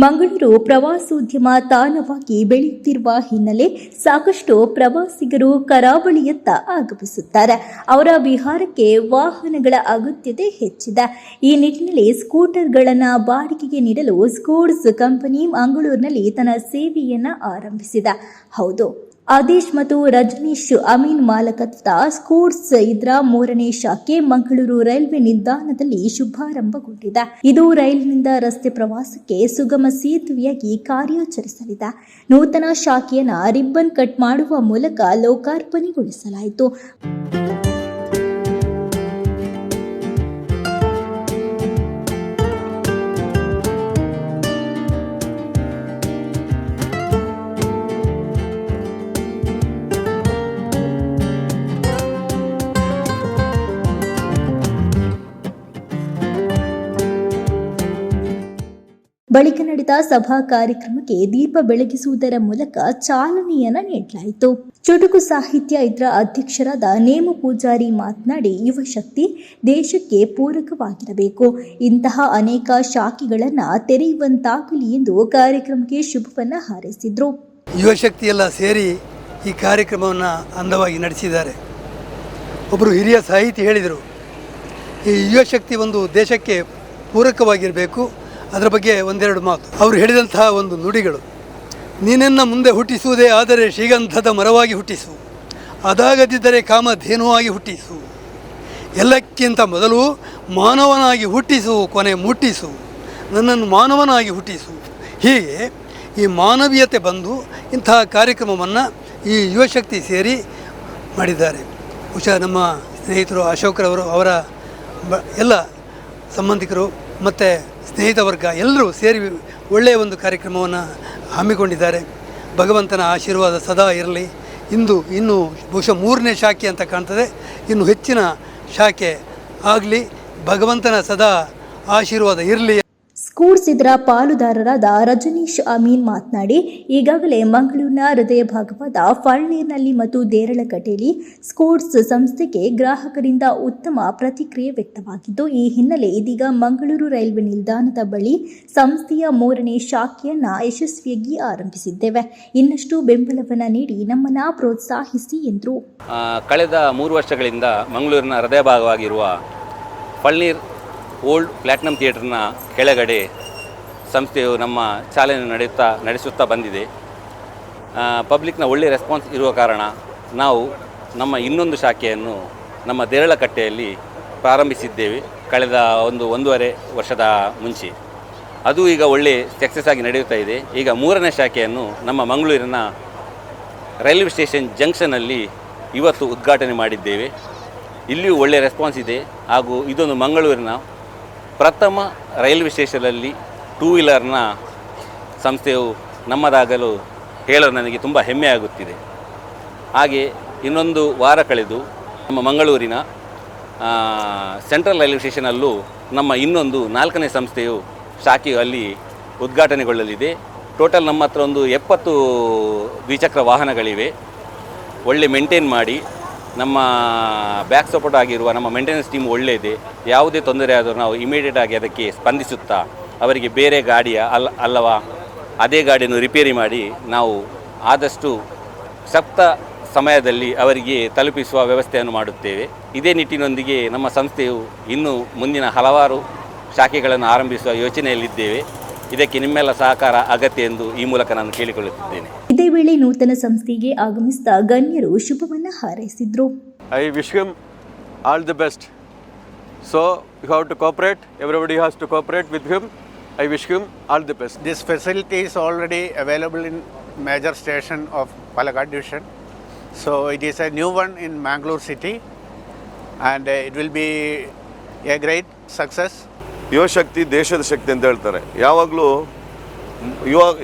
ಮಂಗಳೂರು ಪ್ರವಾಸೋದ್ಯಮ ತಾಣವಾಗಿ ಬೆಳೆಯುತ್ತಿರುವ ಹಿನ್ನೆಲೆ ಸಾಕಷ್ಟು ಪ್ರವಾಸಿಗರು ಕರಾವಳಿಯತ್ತ ಆಗಮಿಸುತ್ತಾರೆ. ಅವರ ವಿಹಾರಕ್ಕೆ ವಾಹನಗಳ ಅಗತ್ಯತೆ ಹೆಚ್ಚಿದೆ. ಈ ನಿಟ್ಟಿನಲ್ಲಿ ಸ್ಕೂಟರ್ಗಳನ್ನು ಬಾಡಿಗೆಗೆ ನೀಡಲು ಸ್ಕೂಟ್ಸ್ ಕಂಪನಿ ಮಂಗಳೂರಿನಲ್ಲಿ ತನ್ನ ಸೇವೆಯನ್ನು ಆರಂಭಿಸಿದೆ. ಹೌದು, ಆದೇಶ್ ಮತ್ತು ರಜನೀಶ್ ಅಮೀನ್ ಮಾಲಕತ್ವದ ಸ್ಕೂಟ್ಸ್ ಇದರ 3ನೇ ಶಾಖೆ ಮಂಗಳೂರು ರೈಲ್ವೆ ನಿಲ್ದಾಣದಲ್ಲಿ ಶುಭಾರಂಭಗೊಂಡಿದೆ. ಇದು ರೈಲಿನಿಂದ ರಸ್ತೆ ಪ್ರವಾಸಕ್ಕೆ ಸುಗಮ ಸೇತುವೆಯಾಗಿ ಕಾರ್ಯಾಚರಿಸಲಿದೆ. ನೂತನ ಶಾಖೆಯನ್ನು ರಿಬ್ಬನ್ ಕಟ್ ಮಾಡುವ ಮೂಲಕ ಲೋಕಾರ್ಪಣೆಗೊಳಿಸಲಾಯಿತು. ಬಳಿಕ ನಡೆದ ಸಭಾ ಕಾರ್ಯಕ್ರಮಕ್ಕೆ ದೀಪ ಬೆಳಗಿಸುವುದರ ಮೂಲಕ ಚಾಲನೆಯನ್ನು ನೀಡಲಾಯಿತು. ಚುಟುಕು ಸಾಹಿತ್ಯ ಇದರ ಅಧ್ಯಕ್ಷರಾದ ನೇಮು ಪೂಜಾರಿ ಮಾತನಾಡಿ, ಯುವ ಶಕ್ತಿ ದೇಶಕ್ಕೆ ಪೂರಕವಾಗಿರಬೇಕು. ಇಂತಹ ಅನೇಕ ಶಾಖೆಗಳನ್ನು ತೆರೆಯುವಂತಾಗಲಿ ಎಂದು ಕಾರ್ಯಕ್ರಮಕ್ಕೆ ಶುಭವನ್ನು ಹಾರೈಸಿದರು. ಯುವ ಶಕ್ತಿಯೆಲ್ಲ ಸೇರಿ ಈ ಕಾರ್ಯಕ್ರಮವನ್ನು ಅಂದವಾಗಿ ನಡೆಸಿದ್ದಾರೆ. ಒಬ್ಬರು ಹಿರಿಯ ಸಾಹಿತಿ ಹೇಳಿದರು, ಈ ಯುವ ಶಕ್ತಿ ಒಂದು ದೇಶಕ್ಕೆ ಪೂರಕವಾಗಿರಬೇಕು. ಅದರ ಬಗ್ಗೆ ಒಂದೆರಡು ಮಾತು ಅವರು ಹೇಳಿದಂತಹ ಒಂದು ನುಡಿಗಳು: ನೀನನ್ನ ಮುಂದೆ ಹುಟ್ಟಿಸುವುದೇ ಆದರೆ ಶ್ರೀಗಂಧದ ಮರವಾಗಿ ಹುಟ್ಟಿಸು, ಅದಾಗದಿದ್ದರೆ ಕಾಮಧೇನುವಾಗಿ ಹುಟ್ಟಿಸು, ಎಲ್ಲಕ್ಕಿಂತ ಮೊದಲು ಮಾನವನಾಗಿ ಹುಟ್ಟಿಸು, ಕೊನೆ ಮುಟ್ಟಿಸು, ನನ್ನನ್ನು ಮಾನವನಾಗಿ ಹುಟ್ಟಿಸು. ಹೀಗೆ ಈ ಮಾನವೀಯತೆ ಬಂದು ಇಂತಹ ಕಾರ್ಯಕ್ರಮವನ್ನು ಈ ಯುವಶಕ್ತಿ ಸೇರಿ ಮಾಡಿದ್ದಾರೆ. ಬಹುಶಃ ನಮ್ಮ ಸ್ನೇಹಿತರು ಅಶೋಕ್ರವರು, ಅವರ ಎಲ್ಲ ಸಂಬಂಧಿಕರು ಮತ್ತು ಸ್ನೇಹಿತ ವರ್ಗ ಎಲ್ಲರೂ ಸೇರಿ ಒಳ್ಳೆಯ ಒಂದು ಕಾರ್ಯಕ್ರಮವನ್ನು ಹಮ್ಮಿಕೊಂಡಿದ್ದಾರೆ. ಭಗವಂತನ ಆಶೀರ್ವಾದ ಸದಾ ಇರಲಿ. ಇನ್ನೂ ಬಹುಶಃ 3ನೇ ಶಾಖೆ ಅಂತ ಕಾಣ್ತದೆ, ಇನ್ನು ಹೆಚ್ಚಿನ ಶಾಖೆ ಆಗಲಿ. ಭಗವಂತನ ಸದಾ ಆಶೀರ್ವಾದ ಇರಲಿ. ಸ್ಕೂಟ್ಸ್ ಇದರ ಪಾಲುದಾರರಾದ ರಜನೀಶ್ ಅಮೀನ್ ಮಾತನಾಡಿ, ಈಗಾಗಲೇ ಮಂಗಳೂರಿನ ಹೃದಯ ಭಾಗವಾದ ಫಳ್ನೀರಿನಲ್ಲಿ ಮತ್ತು ದೇರಳಕಟ್ಟೆಯಲ್ಲಿ ಸ್ಕೂಟ್ಸ್ ಸಂಸ್ಥೆಗೆ ಗ್ರಾಹಕರಿಂದ ಉತ್ತಮ ಪ್ರತಿಕ್ರಿಯೆ ವ್ಯಕ್ತವಾಗಿದ್ದು, ಈ ಹಿನ್ನೆಲೆ ಇದೀಗ ಮಂಗಳೂರು ರೈಲ್ವೆ ನಿಲ್ದಾಣದ ಬಳಿ ಸಂಸ್ಥೆಯ 3ನೇ ಶಾಖೆಯನ್ನು ಯಶಸ್ವಿಯಾಗಿ ಆರಂಭಿಸಿದ್ದೇವೆ. ಇನ್ನಷ್ಟು ಬೆಂಬಲವನ್ನು ನೀಡಿ ನಮ್ಮನ್ನು ಪ್ರೋತ್ಸಾಹಿಸಿ ಎಂದರು. ಕಳೆದ 3 ವರ್ಷಗಳಿಂದ ಮಂಗಳೂರಿನ ಹೃದಯ ಭಾಗವಾಗಿರುವ ಫಳ್ನೀರ್ ಓಲ್ಡ್ ಪ್ಲ್ಯಾಟಿನಮ್ ಥಿಯೇಟರ್ನ ಕೆಳಗಡೆ ಸಂಸ್ಥೆಯು ನಮ್ಮ ಚಾಲನೆ ನಡೆಸುತ್ತಾ ಬಂದಿದೆ. ಪಬ್ಲಿಕ್ನ ಒಳ್ಳೆಯ ರೆಸ್ಪಾನ್ಸ್ ಇರುವ ಕಾರಣ ನಾವು ನಮ್ಮ ಇನ್ನೊಂದು ಶಾಖೆಯನ್ನು ನಮ್ಮ ದೇರಳಕಟ್ಟೆಯಲ್ಲಿ ಪ್ರಾರಂಭಿಸಿದ್ದೇವೆ ಕಳೆದ 1.5 ವರ್ಷದ ಮುಂಚೆ. ಅದು ಈಗ ಒಳ್ಳೆ ಸಕ್ಸಸ್ ಆಗಿ ನಡೆಯುತ್ತಾ ಇದೆ. ಈಗ 3ನೇ ಶಾಖೆಯನ್ನು ನಮ್ಮ ಮಂಗಳೂರಿನ ರೈಲ್ವೆ ಸ್ಟೇಷನ್ ಜಂಕ್ಷನಲ್ಲಿ ಇವತ್ತು ಉದ್ಘಾಟನೆ ಮಾಡಿದ್ದೇವೆ. ಇಲ್ಲಿಯೂ ಒಳ್ಳೆಯ ರೆಸ್ಪಾನ್ಸ್ ಇದೆ. ಹಾಗೂ ಇದೊಂದು ಮಂಗಳೂರಿನ ಪ್ರಥಮ ರೈಲ್ವೆ ಸ್ಟೇಷನಲ್ಲಿ 2 ವೀಲರ್ನ ಸಂಸ್ಥೆಯು ನಮ್ಮದಾಗಲು ಹೇಳಲು ನನಗೆ ತುಂಬ ಹೆಮ್ಮೆಯಾಗುತ್ತಿದೆ. ಹಾಗೆ ಇನ್ನೊಂದು ವಾರ ಕಳೆದು ನಮ್ಮ ಮಂಗಳೂರಿನ ಸೆಂಟ್ರಲ್ ರೈಲ್ವೆ ಸ್ಟೇಷನಲ್ಲೂ ನಮ್ಮ ಇನ್ನೊಂದು 4ನೇ ಸಂಸ್ಥೆಯು ಶಾಖೆಯು ಅಲ್ಲಿ ಉದ್ಘಾಟನೆಗೊಳ್ಳಲಿದೆ. ಟೋಟಲ್ ನಮ್ಮ ಹತ್ರ ಒಂದು 70 ದ್ವಿಚಕ್ರ ವಾಹನಗಳಿವೆ. ಒಳ್ಳೆ ಮೇಂಟೈನ್ ಮಾಡಿ ನಮ್ಮ ಬ್ಯಾಕ್ ಸಪೋರ್ಟ್ ಆಗಿರುವ ನಮ್ಮ ಮೇಂಟೆನೆನ್ಸ್ ಟೀಮ್ ಒಳ್ಳೆಯದೇ. ಯಾವುದೇ ತೊಂದರೆ ಆದರೂ ನಾವು ಇಮಿಡಿಯೇಟ್ ಆಗಿ ಅದಕ್ಕೆ ಸ್ಪಂದಿಸುತ್ತಾ ಅವರಿಗೆ ಬೇರೆ ಗಾಡಿಯ ಅಲ್ಲವಾ ಅದೇ ಗಾಡಿಯನ್ನು ರಿಪೇರಿ ಮಾಡಿ ನಾವು ಆದಷ್ಟು ಸಪ್ತ ಸಮಯದಲ್ಲಿ ಅವರಿಗೆ ತಲುಪಿಸುವ ವ್ಯವಸ್ಥೆಯನ್ನು ಮಾಡುತ್ತೇವೆ. ಇದೇ ನಿಟ್ಟಿನೊಂದಿಗೆ ನಮ್ಮ ಸಂಸ್ಥೆಯು ಇನ್ನೂ ಮುಂದಿನ ಹಲವಾರು ಶಾಖೆಗಳನ್ನು ಆರಂಭಿಸುವ ಯೋಚನೆಯಲ್ಲಿದ್ದೇವೆ. ಇದಕ್ಕೆ ನಿಮ್ಮೆಲ್ಲ ಸಹಕಾರ ಅಗತ್ಯ ಎಂದು ಈ ಮೂಲಕ ನಾನು ಕೇಳಿಕೊಳ್ಳುತ್ತಿದ್ದೇನೆ. ಇದೇ ವೇಳೆ ನೂತನ ಸಂಸ್ಥೆಗೆ ಆಗಮಿಸಿದ ಗಣ್ಯರು ಶುಭವನ್ನು ಹಾರೈಸಿದರು. I wish him all the best. So you have to cooperate. Everybody has to cooperate with him. I wish him all the best. This facility is already available in major station of Palakkad division. So it is a new one in Mangalore city, and it will be a great success. ಯುವಶಕ್ತಿ ದೇಶದ ಶಕ್ತಿ ಅಂತ ಹೇಳ್ತಾರೆ. ಯಾವಾಗಲೂ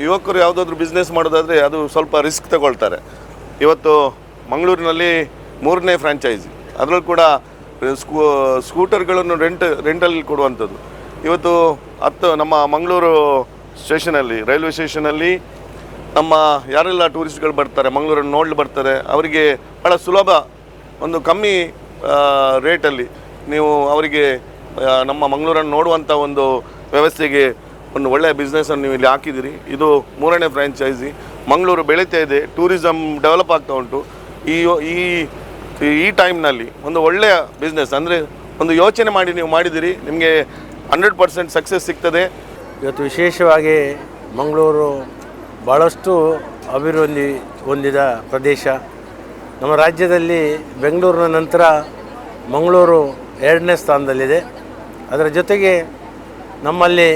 ಯುವಕರು ಯಾವುದಾದ್ರೂ business ಮಾಡೋದಾದರೆ ಅದು ಸ್ವಲ್ಪ risk ತಗೊಳ್ತಾರೆ. ಇವತ್ತು ಮಂಗಳೂರಿನಲ್ಲಿ 3ನೇ ಫ್ರ್ಯಾಂಚೈಸಿ, ಅದರಲ್ಲೂ ಕೂಡ ಸ್ಕೂಟರ್ಗಳನ್ನು ರೆಂಟಲ್ಲಿ ಕೊಡುವಂಥದ್ದು. ಇವತ್ತು ನಮ್ಮ ಮಂಗಳೂರು ಸ್ಟೇಷನಲ್ಲಿ, ರೈಲ್ವೆ ಸ್ಟೇಷನಲ್ಲಿ ನಮ್ಮ ಯಾರೆಲ್ಲ ಟೂರಿಸ್ಟ್ಗಳು ಬರ್ತಾರೆ, ಮಂಗಳೂರನ್ನು ನೋಡಲು ಬರ್ತಾರೆ, ಅವರಿಗೆ ಭಾಳ ಸುಲಭ ಒಂದು ಕಮ್ಮಿ ರೇಟಲ್ಲಿ ನೀವು ಅವರಿಗೆ ನಮ್ಮ ಮಂಗಳೂರನ್ನು ನೋಡುವಂಥ ಒಂದು ವ್ಯವಸ್ಥೆಗೆ ಒಂದು ಒಳ್ಳೆಯ ಬಿಸ್ನೆಸ್ಸನ್ನು ನೀವು ಇಲ್ಲಿ ಹಾಕಿದ್ದೀರಿ. ಇದು 3ನೇ ಫ್ರ್ಯಾಂಚೈಸಿ. ಮಂಗಳೂರು ಬೆಳೀತಾ ಇದೆ, ಟೂರಿಸಮ್ ಡೆವಲಪ್ ಆಗ್ತಾ ಉಂಟು. ಈ ಟೈಮ್ನಲ್ಲಿ ಒಂದು ಒಳ್ಳೆಯ ಬಿಸ್ನೆಸ್ ಅಂದರೆ ಒಂದು ಯೋಚನೆ ಮಾಡಿ ನೀವು ಮಾಡಿದ್ದೀರಿ, ನಿಮಗೆ 100% ಸಕ್ಸಸ್ ಸಿಗ್ತದೆ. ಇವತ್ತು ವಿಶೇಷವಾಗಿ ಮಂಗಳೂರು ಭಾಳಷ್ಟು ಅಭಿವೃದ್ಧಿ ಹೊಂದಿದ ಪ್ರದೇಶ. ನಮ್ಮ ರಾಜ್ಯದಲ್ಲಿ ಬೆಂಗಳೂರಿನ ನಂತರ ಮಂಗಳೂರು 2ನೇ ಸ್ಥಾನದಲ್ಲಿದೆ. ಅದರ ಜೊತೆಗೆ ನಮ್ಮಲ್ಲಿ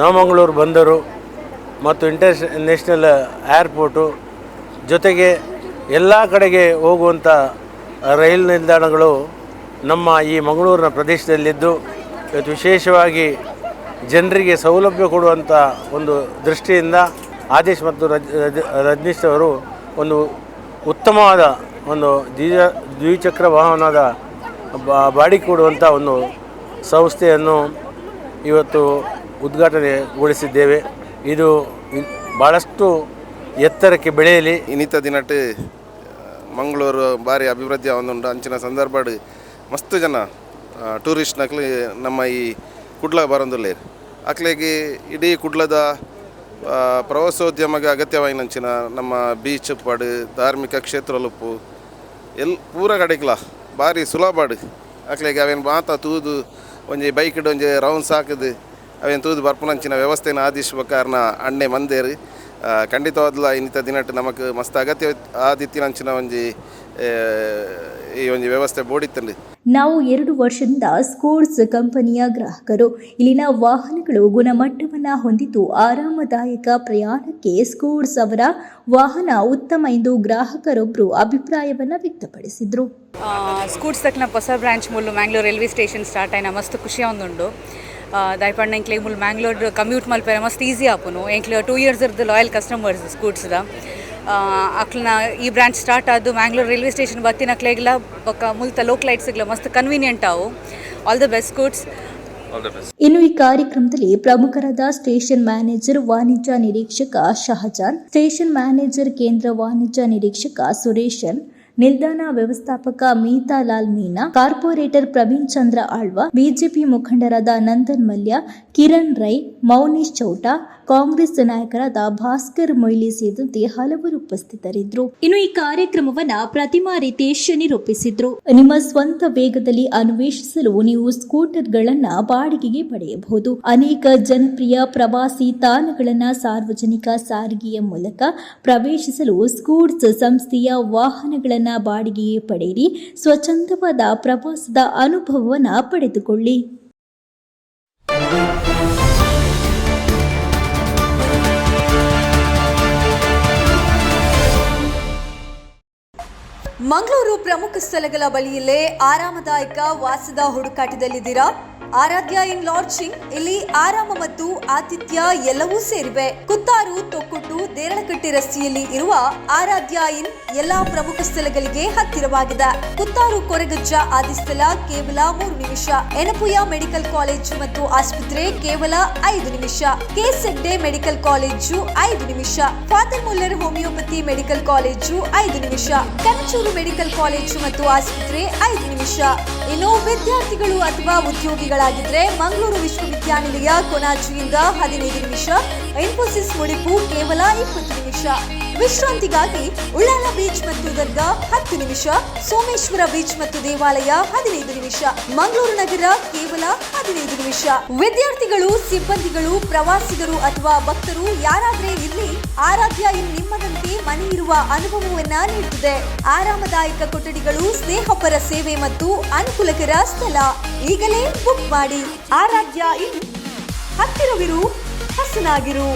ನವಮಂಗಳೂರು ಬಂದರು ಮತ್ತು ಇಂಟರ್ನ್ಯಾಷನಲ್ ಏರ್ಪೋರ್ಟು, ಜೊತೆಗೆ ಎಲ್ಲ ಕಡೆಗೆ ಹೋಗುವಂಥ ರೈಲು ನಿಲ್ದಾಣಗಳು ನಮ್ಮ ಈ ಮಂಗಳೂರಿನ ಪ್ರದೇಶದಲ್ಲಿದ್ದು, ಇವತ್ತು ವಿಶೇಷವಾಗಿ ಜನರಿಗೆ ಸೌಲಭ್ಯ ಕೊಡುವಂಥ ಒಂದು ದೃಷ್ಟಿಯಿಂದ ಆದೇಶ್ ಮತ್ತು ರಜನೀಶ್ ಅವರು ಒಂದು ಉತ್ತಮವಾದ ಒಂದು ದ್ವಿಚಕ್ರ ವಾಹನದ ಬಾಡಿಗೆ ಕೊಡುವಂಥ ಒಂದು ಸಂಸ್ಥೆಯನ್ನು ಇವತ್ತು ಉದ್ಘಾಟನೆಗೊಳಿಸಿದ್ದೇವೆ. ಇದು ಭಾಳಷ್ಟು ಎತ್ತರಕ್ಕೆ ಬೆಳೆಯಲಿ. ಇನ್ನಿತ ದಿನಟ್ಟು ಮಂಗಳೂರು ಭಾರಿ ಅಭಿವೃದ್ಧಿ ಆವೊಂದುಂಡು. ಅಂಚಿನ ಸಂದರ್ಭ ಮಸ್ತ್ ಜನ ಟೂರಿಸ್ಟ್ ನಕ್ಲು ನಮ್ಮ ಈ ಕುಡ್ಲ ಬರೋದುಲ್ಲೇರು. ಅಕ್ಲೆಗೆ ಇಡೀ ಕುಡ್ಲದ ಪ್ರವಾಸೋದ್ಯಮಗೆ ಅಗತ್ಯವಾಯಿನಂಚಿನ ನಮ್ಮ ಬೀಚ್ ಪಡು ಧಾರ್ಮಿಕ ಕ್ಷೇತ್ರಲುಪ್ಪು ಪೂರ ಕಡೆಗ್ಲ ಭಾರಿ ಸುಲಭಡು. ಅಕ್ಲೆಗೆ ಅವೇನು ಮಾತ ತೂದು ಒಂಜಿ ಬೈಕ್ಡ್ ಒಂಜಿ ರೌಂಡ್ಸ್ ಹಾಕಿದು ಅವೇನು ತೂದು ಬರ್ಪುನಂಚಿನ ವ್ಯವಸ್ಥೆನ ಆದಿಸ್ಬೇಕಾರ್ನ ಅಣ್ಣೆ ಮಂದೇರು ಖಂಡಿತವಾದ್ಲ ಇನ್ನಿತ ದಿನಟ್ಟು ನಮಗೆ ಮಸ್ತ್ ಅಗತ್ಯ ಆದಿತ್ತಿನಂಚಿನ ಒಂಜಿ ಈ ಒಂದು ವ್ಯವಸ್ಥೆ ಬೋಡಿತ್ತಂడి. ನಾವು 2 ವರ್ಷದಿಂದ ಸ್ಕೂಟ್ಸ್ ಕಂಪನಿಯ ಗ್ರಾಹಕರು. ಇಲ್ಲಿನ ವಾಹನಗಳು ಗುಣಮಟ್ಟವನ್ನು ಹೊಂದಿದ್ದು ಆರಾಮದಾಯಕ ಪ್ರಯಾಣಕ್ಕೆ ಸ್ಕೂಟ್ಸ್ ಅವರ ವಾಹನ ಉತ್ತಮ ಎಂದು ಗ್ರಾಹಕರೊಬ್ಬರು ಅಭಿಪ್ರಾಯವನ್ನು ವ್ಯಕ್ತಪಡಿಸಿದರು. ಸ್ಕೂಟ್ಸ್ ತಕ್ಕನ ಹೊಸ ಬ್ರಾಂಚ್ ಮುಳ್ಳು ಮ್ಯಾಂಗ್ಳೂರ್ ರೈಲ್ವೆ ಸ್ಟೇಷನ್ ಸ್ಟಾರ್ಟ್ ಆಯ್ನ ಮಸ್ತ್ ಖುಷಿ ಒಂದುಂಡು. ದಯಪಂಡ ಎಂಕ್ಲೆ ಮುಳ್ಳು ಮ್ಯಾಂಗ್ಳೂರ್ ಕಮ್ಯೂಟ್ ಮಲ್ಪೆರ ಮಸ್ತ್ ಈಸಿ ಆಪುನು. ಎಂಕ್ಲೆ 2 years ಇರ್ದು ಲಾಯಲ್ ಕಸ್ಟಮರ್ಸ್ ಸ್ಕೂಟ್ಸ್ದ. ಅಕ್ಲನ ಈ ಬ್ರಾಂಚ್ ಸ್ಟಾರ್ಟ್ ಆದ್ದು ಮ್ಯಾಂಗ್ಳೂರ್ ರೈಲ್ವೆ ಸ್ಟೇಷನ್ ಬತ್ತಿನ ಅಕ್ಲೆಗ್ಲ ಬೊಕ್ಕ ಮುಲ್ತ ಲೋಕಲೈಟ್ಸ್ಗಳ ಮಸ್ತ್ ಕನ್ವೀನಿಯಂಟ್ ಆವು. All the best Scoots. ಇನ್ನು ಈ ಕಾರ್ಯಕ್ರಮದಲ್ಲಿ ಪ್ರಮುಖರಾದ ಸ್ಟೇಷನ್ ಮ್ಯಾನೇಜರ್ ವಾಣಿಜ್ಯ ನಿರೀಕ್ಷಕ ಶಹಜಾನ್, ಸ್ಟೇಷನ್ ಮ್ಯಾನೇಜರ್ ಕೇಂದ್ರ ವಾಣಿಜ್ಯ ನಿರೀಕ್ಷಕ ಸುರೇಶನ್, ನಿಲ್ದಾಣ ವ್ಯವಸ್ಥಾಪಕ ಮೀತಾಲಾಲ್ ಮೀನಾ, ಕಾರ್ಪೊರೇಟರ್ ಪ್ರವೀಣ್ ಚಂದ್ರ ಆಳ್ವ, ಬಿಜೆಪಿ ಮುಖಂಡರಾದ ನಂದನ್ ಮಲ್ಯ, ಕಿರಣ್ ರೈ, ಮೌನೀಶ್ ಚೌಟಾ, ಕಾಂಗ್ರೆಸ್ ನಾಯಕರಾದ ಭಾಸ್ಕರ್ ಮೊಯ್ಲಿ ಸೇರಿದಂತೆ ಹಲವರು ಉಪಸ್ಥಿತರಿದ್ದರು. ಇನ್ನು ಈ ಕಾರ್ಯಕ್ರಮವನ್ನ ಪ್ರತಿಮಾ ರಿತೇಶ್ ನಿರೂಪಿಸಿದ್ರು. ನಿಮ್ಮ ಸ್ವಂತ ವೇಗದಲ್ಲಿ ಅನ್ವೇಷಿಸಲು ನೀವು ಸ್ಕೂಟರ್ಗಳನ್ನ ಬಾಡಿಗೆಗೆ ಪಡೆಯಬಹುದು. ಅನೇಕ ಜನಪ್ರಿಯ ಪ್ರವಾಸಿ ತಾಣಗಳನ್ನ ಸಾರ್ವಜನಿಕ ಸಾರಿಗೆಯ ಮೂಲಕ ಪ್ರವೇಶಿಸಲು ಸ್ಕೂಟ್ಸ್ ಸಂಸ್ಥೆಯ ವಾಹನಗಳನ್ನು ಬಾಡಿಗೆಗೆ ಪಡೆಯಿರಿ. ಸ್ವಚ್ಛಂದವಾದ ಪ್ರವಾಸದ ಅನುಭವವನ್ನು ಪಡೆದುಕೊಳ್ಳಿ. ಮಂಗಳೂರು ಪ್ರಮುಖ ಸ್ಥಳಗಳ ಬಳಿಯಲ್ಲೇ ಆರಾಮದಾಯಕ ವಾಸದ ಹುಡುಕಾಟದಲ್ಲಿದ್ದೀರಾ? ಆರಾಧ್ಯ ಇನ್ ಲಾಡ್ಜಿಂಗ್. ಇಲ್ಲಿ ಆರಾಮ ಮತ್ತು ಆತಿಥ್ಯ ಎಲ್ಲವೂ ಸೇರಿವೆ. ಕುತ್ತಾರು, ತೊಕ್ಕೊಟ್ಟು, ದೇರಳಕಟ್ಟೆ ರಸ್ತೆಯಲ್ಲಿ ಇರುವ ಆರಾಧ್ಯ ಇನ್ ಎಲ್ಲಾ ಪ್ರಮುಖ ಸ್ಥಳಗಳಿಗೆ ಹತ್ತಿರವಾಗಿದೆ. ಕುತ್ತಾರು ಕೊರಗಜ್ಜ ಆದಿಸ್ಥಳ ಕೇವಲ 3 ನಿಮಿಷ. ಎನಪುಯ ಮೆಡಿಕಲ್ ಕಾಲೇಜು ಮತ್ತು ಆಸ್ಪತ್ರೆ ಕೇವಲ 5 ನಿಮಿಷ. ಕೆಸೆಡ್ಡೆ ಮೆಡಿಕಲ್ ಕಾಲೇಜು 5 ನಿಮಿಷ. Father Muller homeopathy medical college 5 ನಿಮಿಷ. ಕನಚೂರು ಮೆಡಿಕಲ್ ಕಾಲೇಜು ಮತ್ತು ಆಸ್ಪತ್ರೆ 5 ನಿಮಿಷ. ಇನ್ನು ವಿದ್ಯಾರ್ಥಿಗಳು ಅಥವಾ ಉದ್ಯೋಗಿಗಳಾಗಿದ್ರೆ ಮಂಗಳೂರು ವಿಶ್ವವಿದ್ಯಾನಿಲಯ ಕೊನಾಜಿಯಿಂದ 15 ನಿಮಿಷ. ಇನ್ಫೋಸಿಸ್ ಮುಡಿಪು ಕೇವಲ 20 ನಿಮಿಷ. ವಿಶ್ರಾಂತಿಗಾಗಿ ಉಳ್ಳಾಲ ಬೀಚ್ ಮತ್ತು ದರ್ಗಾ 10 ನಿಮಿಷ. ಸೋಮೇಶ್ವರ ಬೀಚ್ ಮತ್ತು ದೇವಾಲಯ 15 ನಿಮಿಷ. ಮಂಗಳೂರು ನಗರ ಕೇವಲ 15 ನಿಮಿಷ. ವಿದ್ಯಾರ್ಥಿಗಳು, ಸಿಬ್ಬಂದಿಗಳು, ಪ್ರವಾಸಿಗರು ಅಥವಾ ಭಕ್ತರು ಯಾರಾದ್ರೆ ಇರ್ಲಿ, ಆರಾಧ್ಯ ಇನ್ ನಿಮ್ಮದಂತೆ ಮನೆ ಇರುವ ಅನುಭವವನ್ನ ನೀಡುತ್ತದೆ. ಆರಾಮದಾಯಕ ಕೊಠಡಿಗಳು, ಸ್ನೇಹಪರ ಸೇವೆ ಮತ್ತು ಅನುಕೂಲಕರ ಸ್ಥಳ. ಈಗಲೇ ಬುಕ್ ಮಾಡಿ. ಆರಾಧ್ಯ ಇನ್, ಹತ್ತಿರವಿರು, ಹಸನಾಗಿರು.